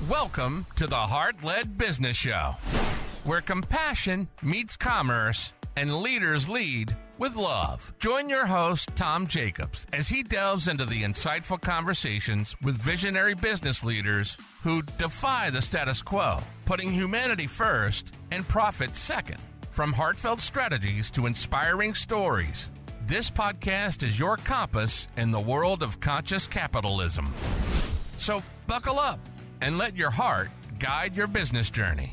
Welcome to the Heart-Led Business Show, where compassion meets commerce and leaders lead with love. Join your host, Tom Jacobs, as he delves into the insightful conversations with visionary business leaders who defy the status quo, putting humanity first and profit second. From heartfelt strategies to inspiring stories, this podcast is your compass in the world of conscious capitalism. So buckle up and let your heart guide your business journey.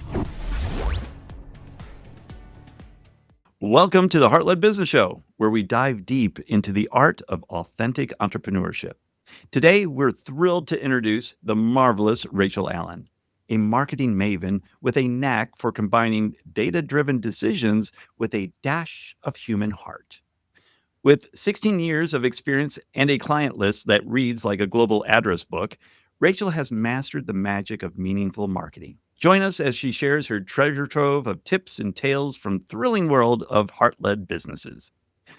Welcome to the Heart-Led Business Show, where we dive deep into the art of authentic entrepreneurship. Today, we're thrilled to introduce the marvelous Rachel Allen, a marketing maven with a knack for combining data-driven decisions with a dash of human heart. With 16 years of experience and a client list that reads like a global address book, Rachel has mastered the magic of meaningful marketing. Join us as she shares her treasure trove of tips and tales from thrilling world of heart-led businesses.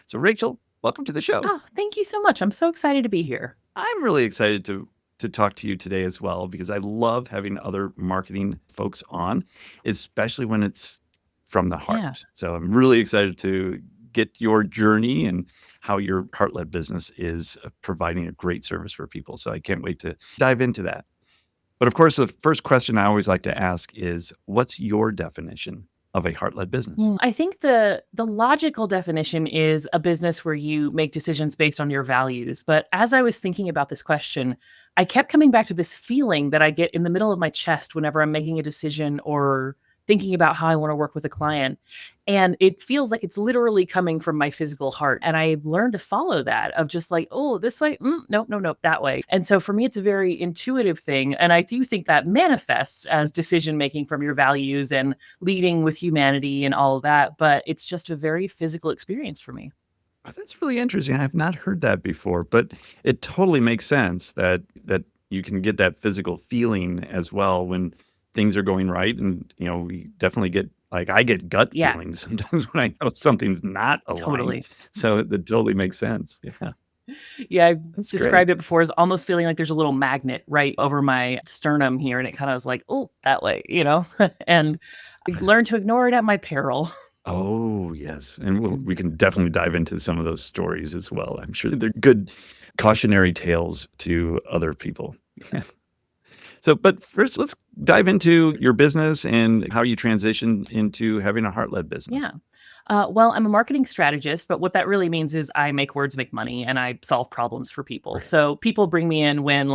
So Rachel, welcome to the show. Oh, thank you so much. I'm so excited to be here. I'm really excited to talk to you today as well, because I love having other marketing folks on, especially when it's from the heart. Yeah. So I'm really excited to get your journey and how your heart-led business is providing a great service for people. So I can't wait to dive into that. But of course, the first question I always like to ask is, what's your definition of a heart-led business? I think the logical definition is a business where you make decisions based on your values. But as I was thinking about this question, I kept coming back to this feeling that I get in the middle of my chest whenever I'm making a decision or thinking about how I want to work with a client. And it feels like it's literally coming from my physical heart. And I've learned to follow that of just like, oh, this way, nope, that way. And so for me, it's a very intuitive thing. And I do think that manifests as decision-making from your values and leading with humanity and all of that. But it's just a very physical experience for me. Oh, that's really interesting. I've not heard that before, but it totally makes sense that you can get that physical feeling as well when things are going right. And, we definitely get, I get gut feelings sometimes when I know something's not aligned. Totally. So that totally makes sense. Yeah. Yeah, I've described it before as almost feeling like there's a little magnet right over my sternum here. And it kind of is like, oh, that way, and I learned to ignore it at my peril. Oh, yes. And we can definitely dive into some of those stories as well. I'm sure they're good cautionary tales to other people. So, but first, let's dive into your business and how you transitioned into having a heart-led business. Yeah. Well, I'm a marketing strategist, but what that really means is I make words make money and I solve problems for people. Right. So people bring me in when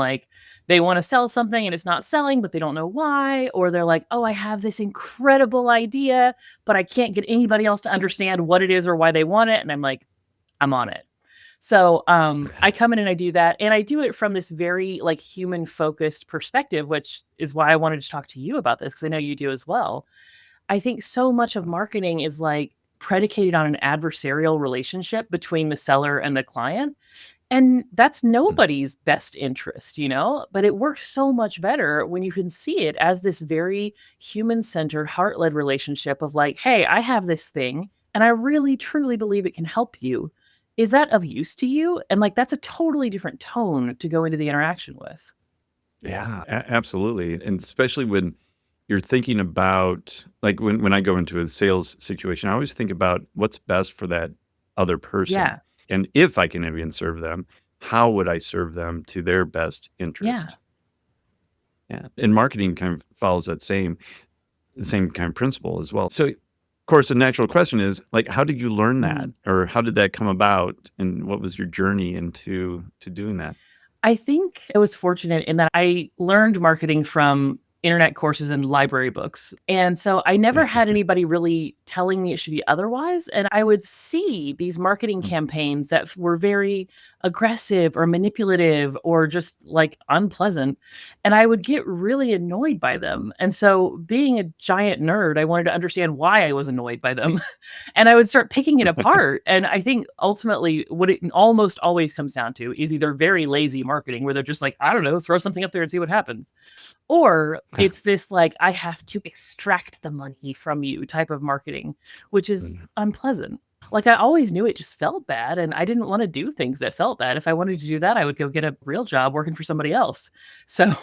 they want to sell something and it's not selling, but they don't know why. Or they're like, oh, I have this incredible idea, but I can't get anybody else to understand what it is or why they want it. And I'm like, I'm on it. So I come in and I do that. And I do it from this very human focused perspective, which is why I wanted to talk to you about this, because I know you do as well. I think so much of marketing is predicated on an adversarial relationship between the seller and the client. And that's nobody's best interest, but it works so much better when you can see it as this very human-centered, heart-led relationship of hey, I have this thing and I really, truly believe it can help you. Is that of use to you? And that's a totally different tone to go into the interaction with. Yeah, absolutely. And especially when you're thinking about, when I go into a sales situation, I always think about what's best for that other person. Yeah. And if I can even serve them, how would I serve them to their best interest? Yeah. And marketing kind of follows the same kind of principle as well. So, of course, the natural question is, how did you learn that? Or how did that come about? And what was your journey into doing that? I think I was fortunate in that I learned marketing from internet courses and library books. And so I never had anybody really telling me it should be otherwise. And I would see these marketing campaigns that were very aggressive or manipulative or just unpleasant. And I would get really annoyed by them. And so being a giant nerd, I wanted to understand why I was annoyed by them. And I would start picking it apart. And I think ultimately what it almost always comes down to is either very lazy marketing where they're just I don't know, throw something up there and see what happens. Or it's this I have to extract the money from you type of marketing, which is unpleasant. I always knew it just felt bad and I didn't want to do things that felt bad. If I wanted to do that, I would go get a real job working for somebody else. So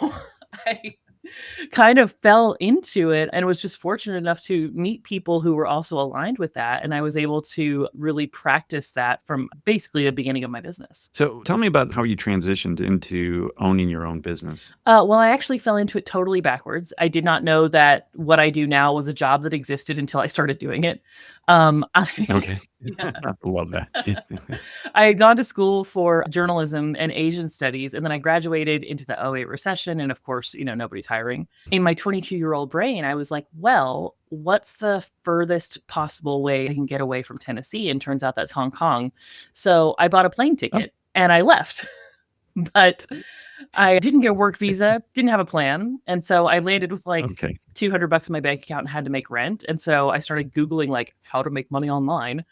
I kind of fell into it and was just fortunate enough to meet people who were also aligned with that. And I was able to really practice that from basically the beginning of my business. So tell me about how you transitioned into owning your own business. Well, I actually fell into it totally backwards. I did not know that what I do now was a job that existed until I started doing it. Okay. Yeah. Love that. I had gone to school for journalism and Asian studies, and then I graduated into the '08 recession. And of course, nobody's hiring. In my 22-year-old brain, I was like, well, what's the furthest possible way I can get away from Tennessee? And turns out that's Hong Kong. So I bought a plane ticket and I left. But I didn't get a work visa, didn't have a plan. And so I landed with like Okay. $200 in my bank account and had to make rent. And so I started Googling like how to make money online.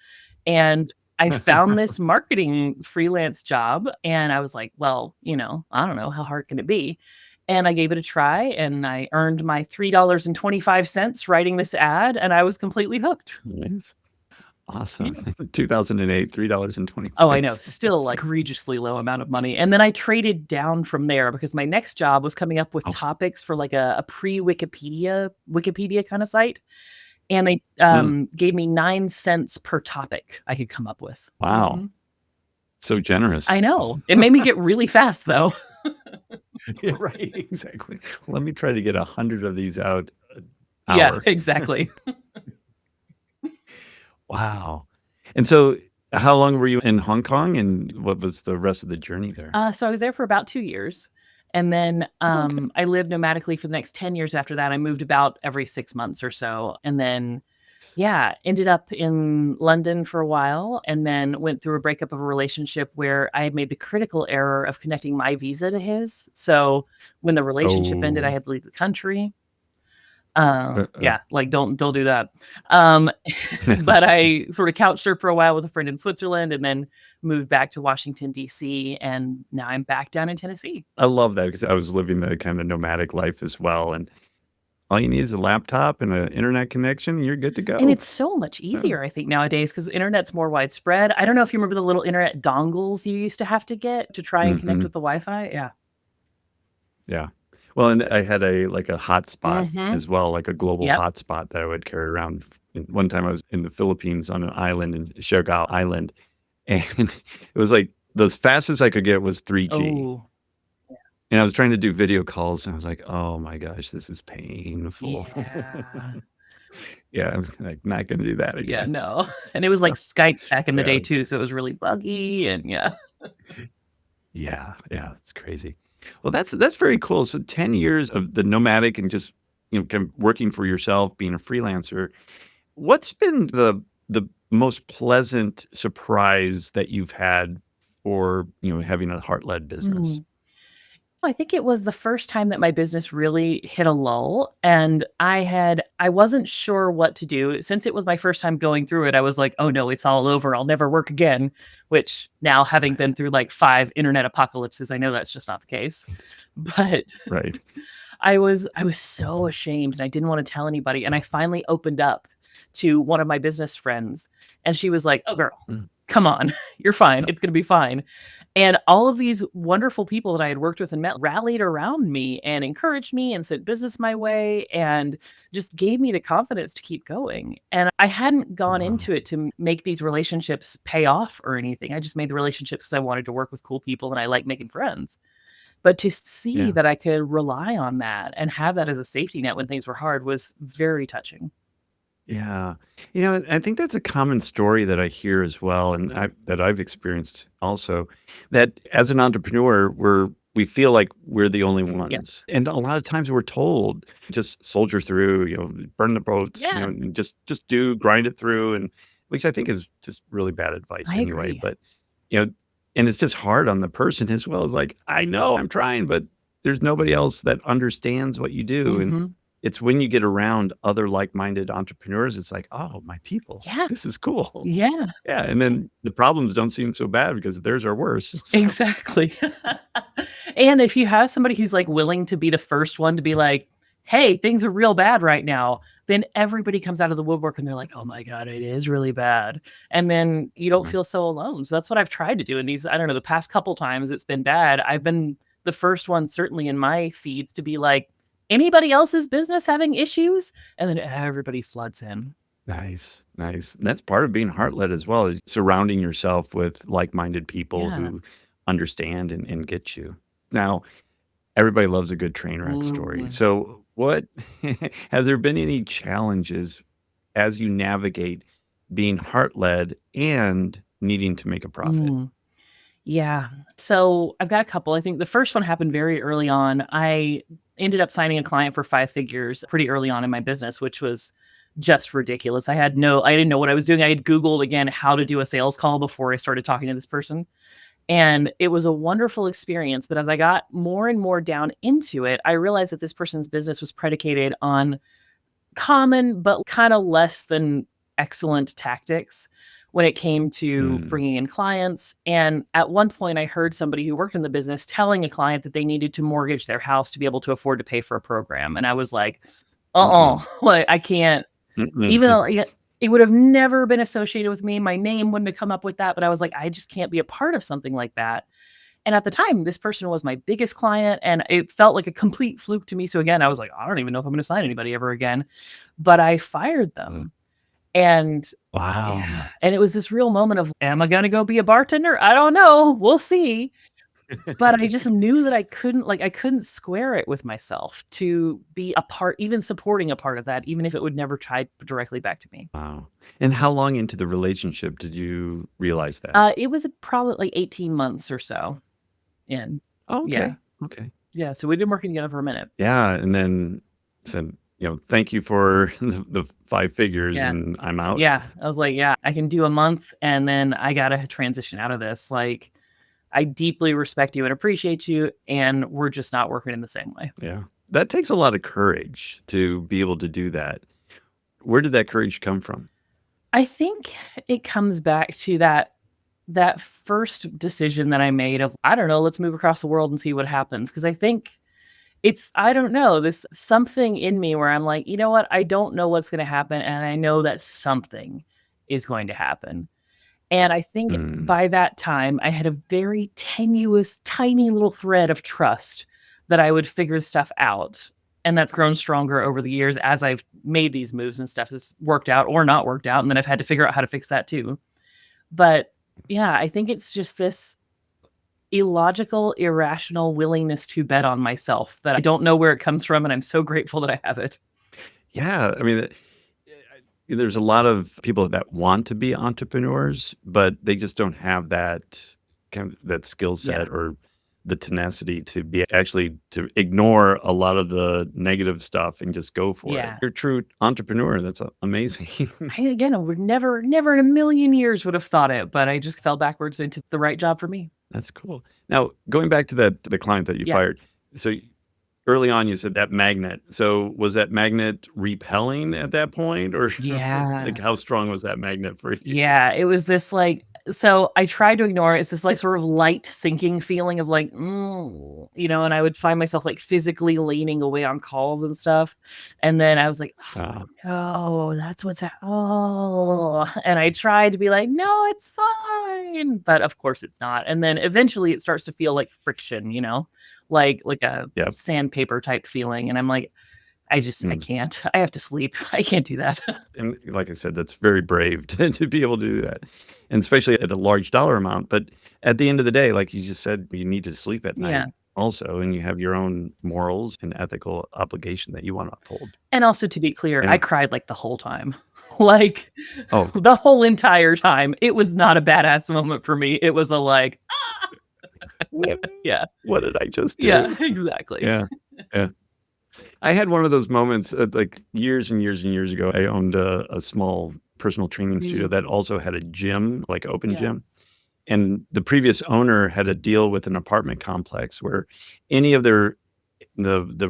And I found this marketing freelance job. And I was like, well, I don't know, how hard can it be? And I gave it a try and I earned my $3.25 writing this ad. And I was completely hooked. Nice. Awesome. 2008, $3.25. Oh, I know. Still like egregiously low amount of money. And then I traded down from there because my next job was coming up with topics for like a pre-Wikipedia kind of site. And they gave me 9 cents per topic I could come up with. Wow. Mhm. So generous. I know. It made me get really fast though. Yeah, right. Exactly. Let me try to get 100 of these out an Yeah, hour. exactly. Wow. And so how long were you in Hong Kong and what was the rest of the journey there? So I was there for about 2 years. And then I lived nomadically for the next 10 years after that. I moved about every 6 months or so. And then, ended up in London for a while and then went through a breakup of a relationship where I had made the critical error of connecting my visa to his. So when the relationship ended, I Oh. had to leave the country. Uh-oh. Like don't do that. But I sort of couch surfed for a while with a friend in Switzerland and then moved back to Washington, D.C. And now I'm back down in Tennessee. I love that because I was living the kind of nomadic life as well. And all you need is a laptop and an internet connection, and you're good to go. And it's so much easier, I think, nowadays because internet's more widespread. I don't know if you remember the little internet dongles you used to have to get to try and connect with the Wi-Fi. Yeah. Yeah. Well, and I had a hotspot as well, like a global Yep. hotspot that I would carry around. And one time I was in the Philippines on an island in Siargao Island, and it was like the fastest I could get was 3G. Oh, And I was trying to do video calls, and I was like, "Oh my gosh, this is painful." yeah. Yeah, I'm like not going to do that Yeah, again. no. And it was like Skype back in the Yeah, day it's- too, so it was really buggy and yeah. yeah, it's crazy. Well, that's very cool. So 10 years of the nomadic and just kind of working for yourself, being a freelancer. What's been the most pleasant surprise that you've had for having a heart-led business? I think it was the first time that my business really hit a lull and I wasn't sure what to do. Since it was my first time going through it, I was like, "Oh no, it's all over. I'll never work again." Which now having been through like 5 internet apocalypses, I know that's just not the case. But Right. I was so ashamed and I didn't want to tell anybody and I finally opened up to one of my business friends and she was like, "Oh girl, come on. You're fine. It's going to be fine." And all of these wonderful people that I had worked with and met rallied around me and encouraged me and sent business my way and just gave me the confidence to keep going. And I hadn't gone Wow. into it to make these relationships pay off or anything. I just made the relationships because I wanted to work with cool people and I like making friends. But to see Yeah. that I could rely on that and have that as a safety net when things were hard was very touching. Yeah. I think that's a common story that I hear as well, and that I've experienced also, that as an entrepreneur, we feel like we're the only ones. Yes. And a lot of times we're told, just soldier through, burn the boats, Yeah. and just grind it through, and which I think is just really bad advice I anyway. agree. But, and it's just hard on the person as well. It's like, I know I'm trying, but there's nobody else that understands what you do. And Mhm. it's when you get around other like-minded entrepreneurs, it's like, "Oh, my people. Yeah. This is cool." Yeah, Yeah, and then the problems don't seem so bad because theirs are worse. So exactly. And if you have somebody who's like willing to be the first one to be like, "Hey, things are real bad right now," then everybody comes out of the woodwork and they're like, "Oh my God, it is really bad." And then you don't Right. feel so alone. So that's what I've tried to do in these, I don't know, the past couple times it's been bad. I've been the first one, certainly in my feeds, to be like, anybody else's business having issues, and then everybody floods in. Nice, nice. That's part of being heart-led as well, is surrounding yourself with like-minded people Yeah. who understand and get you. Now, everybody loves a good train wreck story. Mm. So what has there been any challenges as you navigate being heart-led and needing to make a profit? Mm. Yeah. So I've got a couple. I think the first one happened very early on. I ended up signing a client for 5 figures pretty early on in my business, which was just ridiculous. I didn't know what I was doing. I had Googled again how to do a sales call before I started talking to this person. And it was a wonderful experience. But as I got more and more down into it, I realized that this person's business was predicated on common, but kind of less than excellent tactics when it came to Mm, bringing in clients. And at one point, I heard somebody who worked in the business telling a client that they needed to mortgage their house to be able to afford to pay for a program. And I was like, mm-mm, like I can't, even mm-mm. though it would have never been associated with me. My name wouldn't have come up with that. But I was like, I just can't be a part of something like that. And at the time, this person was my biggest client, and it felt like a complete fluke to me. So again, I was like, I don't even know if I'm going to sign anybody ever again. But I fired Uh, them. And yeah, Wow. and it was this real moment of, am I going to go be a bartender? I don't know. We'll see. But I just knew that I couldn't square it with myself to be a part, even supporting a part of that, even if it would never tie directly back to me. Wow. And how long into the relationship did you realize that? It was probably like 18 months or so in. Oh, Yeah. okay. Okay. Yeah. So we've been working together for a minute. Yeah. And then said, thank you for the 5 figures Yeah. and I'm out. Yeah. I was like, yeah, I can do a month and then I got to transition out of this. Like, I deeply respect you and appreciate you, and we're just not working in the same way. Yeah. That takes a lot of courage to be able to do that. Where did that courage come from? I think it comes back to that first decision that I made of, I don't know, let's move across the world and see what happens. Because I think I don't know, this something in me where I'm like, you know what? I don't know what's going to happen. And I know that something is going to happen. And I think Mm, by that time, I had a very tenuous, tiny little thread of trust that I would figure stuff out. And that's grown stronger over the years as I've made these moves and stuff that's worked out or not worked out. And then I've had to figure out how to fix that too. But yeah, I think it's just this illogical, irrational willingness to bet on myself that I don't know where it comes from. And I'm so grateful that I have it. yeah. I mean, there's a lot of people that want to be entrepreneurs, but they just don't have that kind of that skill Yeah. set or the tenacity to be actually to ignore a lot of the negative stuff and just go for it. Yeah. You're a true entrepreneur. That's amazing. I would never in a million years would have thought it, but I just fell backwards into the right job for me. That's cool. Now, going back to the client that you Yeah. fired. So early on, you said that magnet. So was that magnet repelling at that point, or Yeah. like how strong was that magnet for you? Yeah, it was this like, so I tried to ignore it. It's this like sort of light sinking feeling of like, and I would find myself like physically leaning away on calls and stuff. And then I was like, Uh, oh, that's and I tried to be like, no, it's fine. But of course it's not. And then eventually it starts to feel like friction, like a Yep. sandpaper type feeling. And I'm like, I Mm. can't. I have to sleep. I can't do that. And like I said, that's very brave to be able to do that, and especially at a large dollar amount. But at the end of the day, like you just said, you need to sleep at night Yeah. also, and you have your own morals and ethical obligation that you want to uphold. And also, to be clear, Yeah. I cried like the whole time. Like Oh, the whole entire time. It was not a badass moment for me. It was a like, what, yeah, what did I just yeah, do? exactly. Yeah. Yeah. I had one of those moments like years and years and years ago. I owned a small personal training studio Mm, that also had a gym, like open yeah, gym. And the previous owner had a deal with an apartment complex where any of the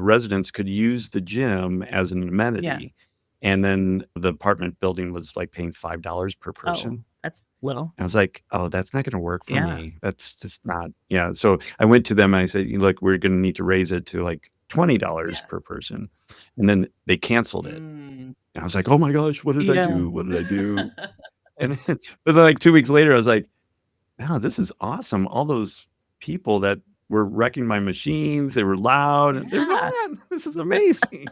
residents could use the gym as an yeah. amenity. And then the apartment building was like paying $5 per Oh, person. that's little. I was like, oh, that's not going to work for Yeah, me. That's just not. Yeah. So I went to them and I said, look, we're going to need to raise it to like $20 yeah. per person. And then they canceled it. Mm, And I was like, oh my gosh, what did I yeah. do? What did I do? And then, but then like 2 weeks later, I was like, wow, this is awesome. All those people that were wrecking my machines. They were loud. And they're Yeah. gone. This is amazing.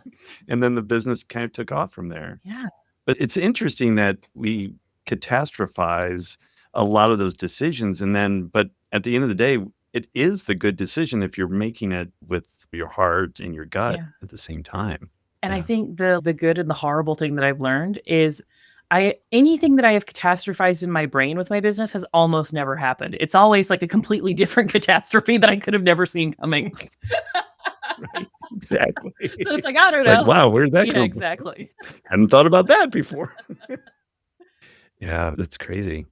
And then the business kind of took off from there. Yeah. But it's interesting that we catastrophize a lot of those decisions. But at the end of the day, it is the good decision if you're making it with your heart and your gut Yeah. at the same time. And I Yeah. think the good and the horrible thing that I've learned is anything that I have catastrophized in my brain with my business has almost never happened. It's always like a completely different catastrophe that I could have never seen coming. Right. Exactly. So it's like, I don't It's know. like, wow, where did that Yeah, come from? exactly. Hadn't thought about that before. Yeah, that's crazy.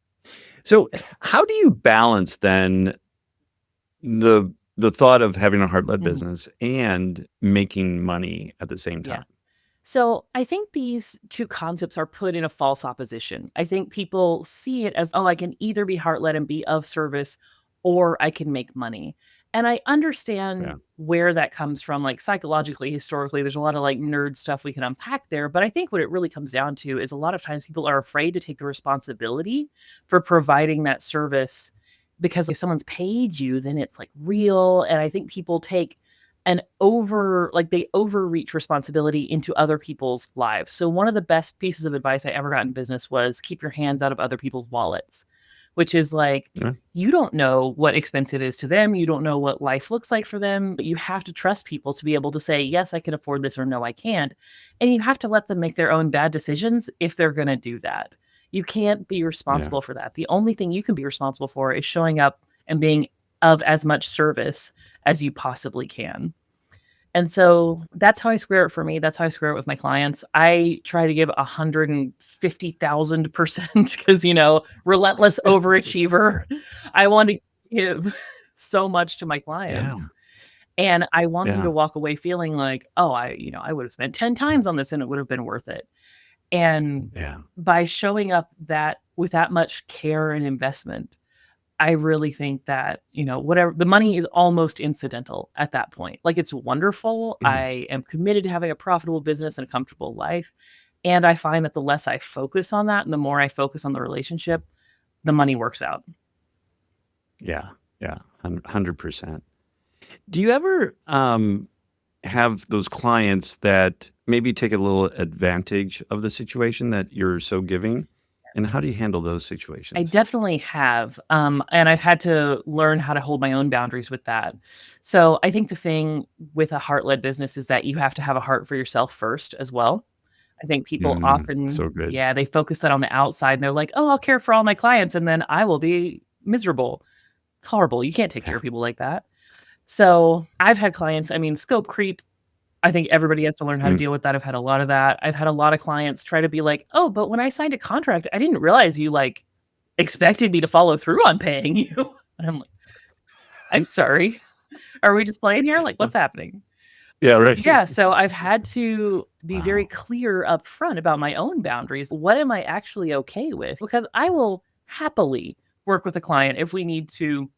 So how do you balance then the thought of having a heart-led Mhm. business and making money at the same Yeah. time? So I think these two concepts are put in a false opposition. I think people see it as, oh, I can either be heart led and be of service, or I can make money. And I understand Yeah. where that comes from, like psychologically, historically, there's a lot of like nerd stuff we can unpack there. But I think what it really comes down to is a lot of times people are afraid to take the responsibility for providing that service because if someone's paid you, then it's like real. And I think people take they overreach responsibility into other people's lives. So one of the best pieces of advice I ever got in business was keep your hands out of other people's wallets, which is like, Yeah. you don't know what expense it is to them. You don't know what life looks like for them, but you have to trust people to be able to say, yes, I can afford this, or no, I can't. And you have to let them make their own bad decisions if they're going to do that. You can't be responsible for that. The only thing you can be responsible for is showing up and being of as much service as you possibly can. And so that's how I square it for me. That's how I square it with my clients. I try to give 150,000% because, relentless overachiever. I want to give so much to my Yeah. clients. And I want them Yeah. to walk away feeling like, oh, I would have spent 10 times on this and it would have been worth it. And Yeah. by showing up that with that much care and investment, I really think that, whatever the money is almost incidental at that point. Like it's wonderful. Mhm. I am committed to having a profitable business and a comfortable life. And I find that the less I focus on that and the more I focus on the relationship, the money works out. Yeah. Yeah. 100%. Do you ever have those clients that maybe take a little advantage of the situation that you're so giving? And how do you handle those I situations? definitely have. And I've had to learn how to hold my own boundaries with that. So I think the thing with a heart led business is that you have to have a heart for yourself first as well. I think people So often, good. yeah, they focus that on the outside and they're like, oh, I'll care for all my clients and then I will be miserable. It's horrible. You can't take care Yeah. of people like that. So I've had clients, scope creep. I think everybody has to learn how to Mm. deal with that. I've had a lot of that. I've had a lot of clients try to be like, oh, but when I signed a contract, I didn't realize you expected me to follow through on paying you. And I'm like, I'm sorry. Are we just playing here? Like, what's happening? Yeah, right. Yeah. So I've had to be very Wow. clear up front about my own boundaries. What am I actually okay with? Because I will happily work with a client if we need to,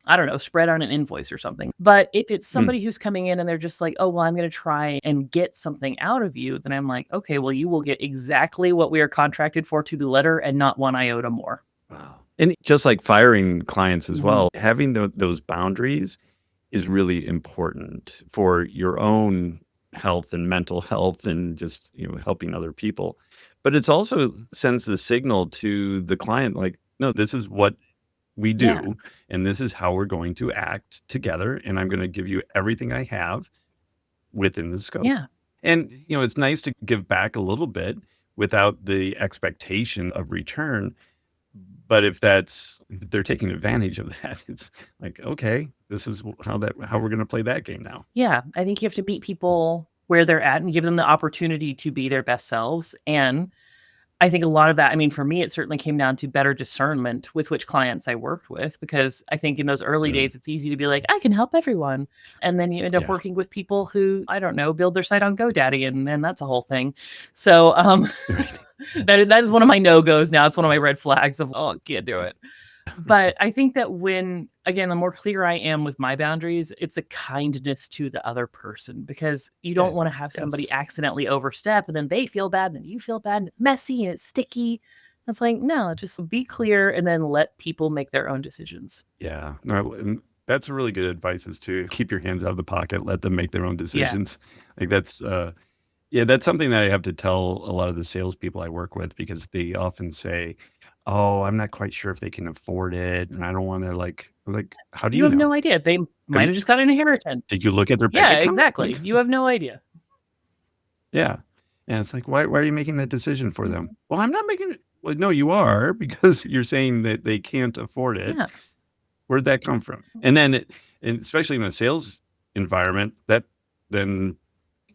I don't know, spread on an invoice or something. But if it's Mm. somebody who's coming in and they're just like, oh, well, I'm going to try and get something out of you, then I'm like, okay, well, you will get exactly what we are contracted for to the letter and not one iota more. Wow. And just like firing clients as Mhm. well, having those boundaries is really important for your own health and mental health and just, helping other people. But it's also sends the signal to the client like, no, this is what we Yeah. do and this is how we're going to act together and I'm going to give you everything I have within the scope. Yeah. And it's nice to give back a little bit without the expectation of return. But if they're taking advantage of that, it's like, okay, this is how we're going to play that game now. Yeah. I think you have to meet people where they're at and give them the opportunity to be their best selves. And I think a lot of that, for me, it certainly came down to better discernment with which clients I worked with, because I think in those early days, it's easy to be like, I can help everyone. And then you end up Yeah. working with people who, I don't know, build their site on GoDaddy, and then that's a whole thing. So Right. that is one of my no-goes now. It's one of my red flags of, oh, I can't do it. But I think that the more clear I am with my boundaries, it's a kindness to the other person, because you don't Yeah. want to have somebody Yes. accidentally overstep and then they feel bad, and then you feel bad, and it's messy and it's sticky. It's like, no, just be clear and then let people make their own decisions. Yeah. No, and That's really good advice, is to keep your hands out of the pocket, let them make their own Yeah. decisions. Like that's yeah, that's something that I have to tell a lot of the salespeople I work with, because they often say, "Oh, I'm not quite sure if they can afford it, and I don't want to like, how do You you have know? no idea. They Have might you have just got an did you inheritance. look at their bank Yeah, account?" Like, exactly. You have no idea. yeah. And it's like, why are you making that decision for them? Mhm. Well, I'm not making it. Well, no, you are, because you're saying that they can't afford it. Yeah. Where'd that come from? And then and especially in a sales environment, that then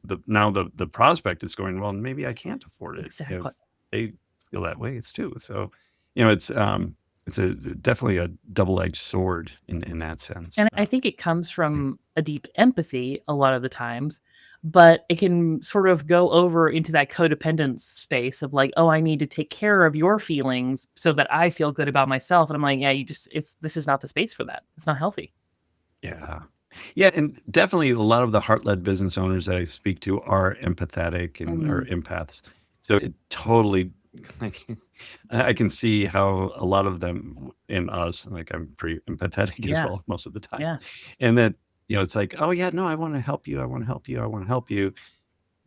the prospect is going, well, maybe I can't afford it. Exactly. If they feel that way, it's too. So, it's a definitely a double-edged sword in that sense. And I think it comes from a deep empathy a lot of the times, but it can sort of go over into that codependence space of like, "Oh, I need to take care of your feelings so that I feel good about myself." And I'm like, "Yeah, this is not the space for that. It's not healthy." Yeah. Yeah, and definitely a lot of the heart-led business owners that I speak to are empathetic and are Mhm. empaths. So it totally, like, I can see how a lot of them in us, like, I'm pretty empathetic as Yeah. well most of the time. Yeah. And that, it's like, "Oh, yeah, no, I wanna help you, I wanna help you, I wanna help you."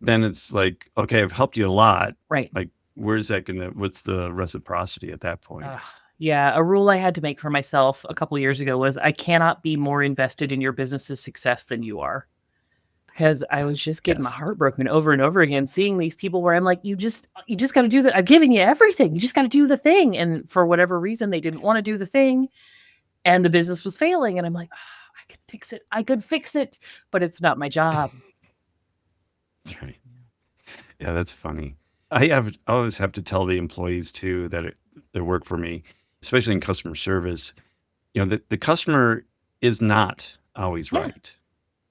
Then it's like, "Okay, I've helped you a lot." Right. Like, what's the reciprocity at that point? Ugh. Yeah, a rule I had to make for myself a couple years ago was I cannot be more invested in your business's success than you are. Because I was just getting my Yes. heart broken over and over again, seeing these people where I'm like, you just gotta do the I've given you everything. You just gotta do the thing." And for whatever reason, they didn't wanna do the thing, and the business was failing, and I'm like, "Ah, I could fix it. I could fix it, but it's not my job." That's right. Yeah, that's funny. I always have to tell the employees too that work for me, especially in customer service, the customer is not always Yeah, right,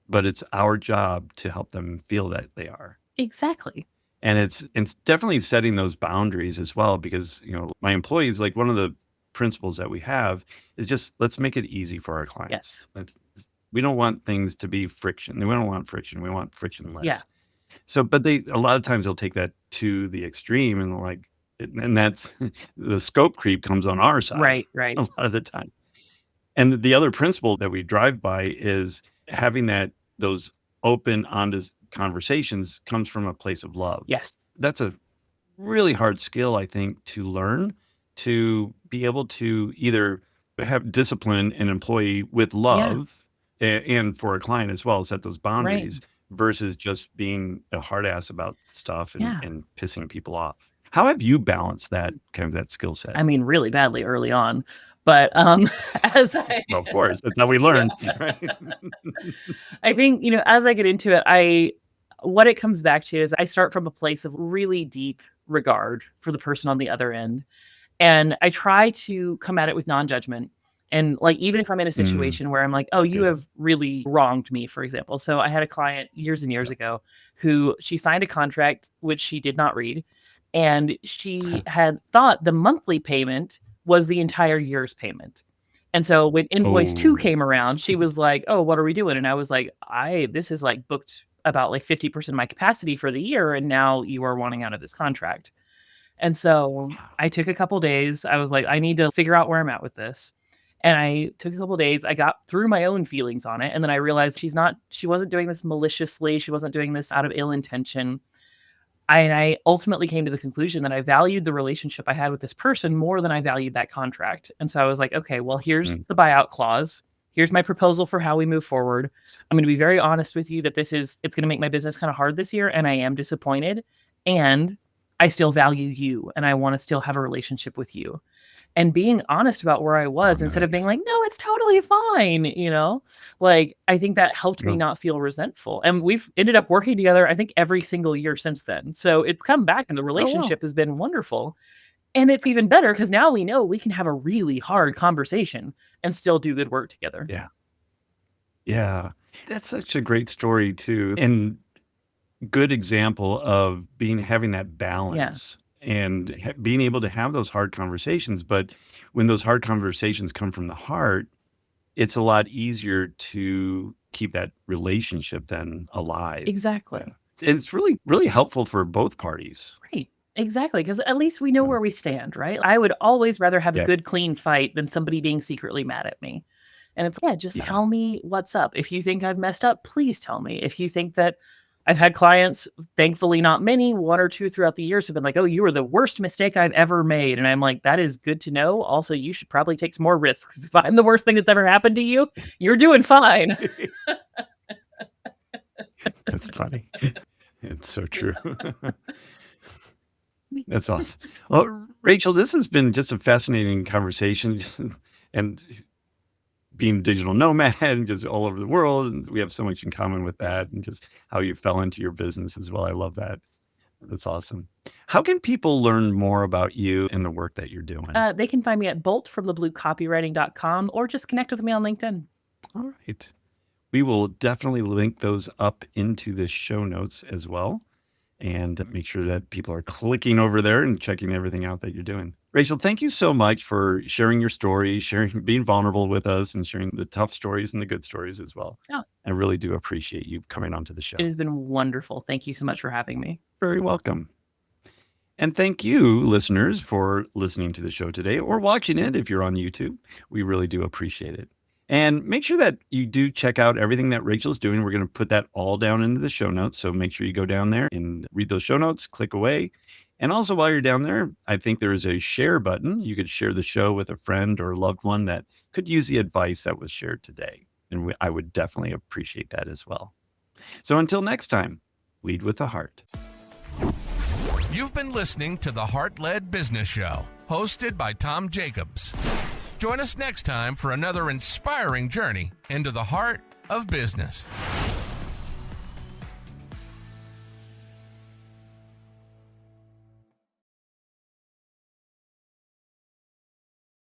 but it's our job to help them feel that they are. exactly. And it's definitely setting those boundaries as well, because, my employees, like, one of the principles that we have is just, let's make it easy for our clients. Yes. We don't want things to be friction. We don't want friction. We want Yeah. frictionless. So, but a lot of times they'll take that to the extreme, and like, and that's the scope creep comes on our side Right, right. a lot of the time. And the other principle that we drive by is having those open, honest conversations comes from a place of love. Yes. That's a really hard skill, I think, to learn, to be able to either have discipline an employee with Yeah, love, and for a client as well, set those right. boundaries versus just being a hard ass about stuff and, Yeah. and pissing people off. How have you balanced that skill set? I mean, really badly early on, but, as I Well, of course, that's how we yeah. learn, right? I think, as I get into it, what it comes back to is I start from a place of really deep regard for the person on the other end. And I try to come at it with non-judgment. And like, even if I'm in a Mm, situation where I'm like, "Oh, that's you good. have really wronged me," for example. So I had a client years and years Yep. ago who she signed a contract which she did not read. And she had thought the monthly payment was the entire year's payment. And so when invoice two Oh, came around, she was like, "Oh, what are we doing?" And I was like, this is like booked about like 50% of my capacity for the year. And now you are wanting out of this contract. And so I took a couple days. I was like, I need to figure out where I'm at with this. And I took a couple days. I got through my own feelings on it. And then I realized she wasn't doing this maliciously. She wasn't doing this out of ill intention. And I ultimately came to the conclusion that I valued the relationship I had with this person more than I valued that contract. And so I was like, okay, well, here's mm, the buyout clause. Here's my proposal for how we move forward. I'm going to be very honest with you that it's going to make my business kind of hard this year. And I am disappointed. And I still value you and I want to still have a relationship with you. And being honest about where I oh, was instead of being nice. like, "No, it's totally fine." Like, I think that helped me Well, not feel resentful, and we've ended up working together, I think, every single year since then. So it's come back and the oh, well. relationship has been wonderful, and it's even better because now we know we can have a really hard conversation and still do good work together. Yeah. Yeah. That's such a great story too, and good example of having that Yeah, balance and being able to have those hard conversations. But when those hard conversations come from the heart, it's a lot easier to keep that relationship then alive. Yeah. exactly. And it's really, really helpful for both parties. Right. Exactly, because at least we know Yeah. where we stand, right? I would always rather have a Yeah. good, clean fight than somebody being secretly mad at me. And it's, yeah, just tell me what's up. If you think I've messed up, please tell me. If you think that I've had clients, thankfully not many, 1 or 2 throughout the years have been like, oh, you were the worst mistake I've ever made. And I'm like, that is good to know. Also, you should probably take some more risks. If I'm the worst thing that's ever happened to you, you're doing fine. That's funny. It's so true. That's awesome. Well, Rachel, this has been just a fascinating conversation. And being a digital nomad and just all over the world, and we have so much in common with that, and just how you fell into your business as well. I love that. That's awesome. How can people learn more about you and the work that you're doing? They can find me at boltfromthebluecopywriting.com or just connect with me on LinkedIn. All right. We will definitely link those up into the show notes as well, and make sure that people are clicking over there and checking everything out that you're doing. Rachel, thank you so much for sharing your story, being vulnerable with us, and sharing the tough stories and the good stories as well. Yeah. I really do appreciate you coming onto the show. It has been wonderful. Thank you so much for having me. Very welcome. And thank you, listeners, for listening to the show today or watching it if you're on YouTube. We really do appreciate it. And make sure that you do check out everything that Rachel's doing. We're going to put that all down into the show notes. So make sure you go down there and read those show notes, click away. And also while you're down there, I think there is a share button. You could share the show with a friend or a loved one that could use the advice that was shared today. And I would definitely appreciate that as well. So until next time, lead with the heart. You've been listening to the Heart-Led Business Show, hosted by Tom Jacobs. Join us next time for another inspiring journey into the heart of business.